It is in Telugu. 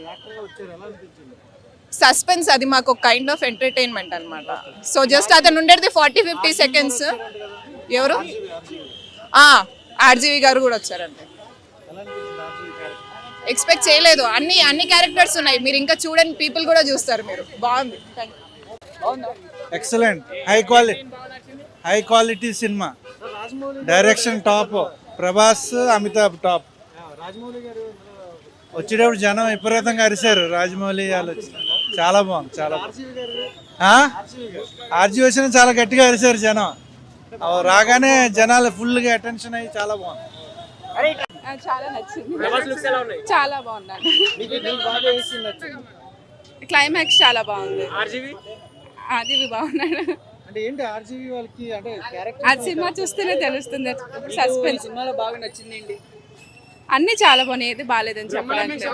యాక్టర్గా వచ్చారు, ఎలా అనిపించింది? సస్పెన్స్ అది మాకు ఒక కైండ్ ఆఫ్ ఎంటర్టైన్మెంట్ అనమాట. సో జస్ట్ అతను ఉండేది 40-50 సెకండ్స్. ఎవరు? ఆర్జీవి గారు కూడా వచ్చారండి. ఎలా అనిపించింది ఆర్జీవి క్యారెక్టర్? ఎక్స్పెక్ట్ చేయలేదు. అన్ని క్యారెక్టర్స్ ఉన్నాయి, మీరు ఇంకా చూడండి, పీపుల్ కూడా చూస్తారు మీరు. బాగుంది. Excellent, high quality cinema. Rajamouli direction top, Prabhas, Amitabh top. Rajamouli గారు వచ్చేటప్పుడు జనం విపరీతంగా అరిశారు. రాజమౌళి వాళ్ళు వచ్చి చాలా బాగుంది, చాలా ఆర్జీవి గారు ఆర్జీ వచ్చిన చాలా గట్టిగా అరిశారు జనం. రాగానే జనాలు ఫుల్గా అటెన్షన్ అయ్యి చాలా బాగుంది. చాలా నచ్చింది, చాలా బాగుందండి. బాగా వేసింది, నచ్చింది. క్లైమాక్స్ చాలా బాగుంది. ఆర్జీవి బాగున్నాడు. అంటే ఏంటి ఆర్జీవి వాళ్ళకి అంటే క్యారెక్టర్ ఆ సినిమా చూస్తేనే తెలుస్తుంది. సస్పెన్స్ సినిమాలో బాగా నచ్చింది ఏంటి? అన్ని చాలా బాగున్నాయి, ఏది బాగాలేదని చెప్పడానికి.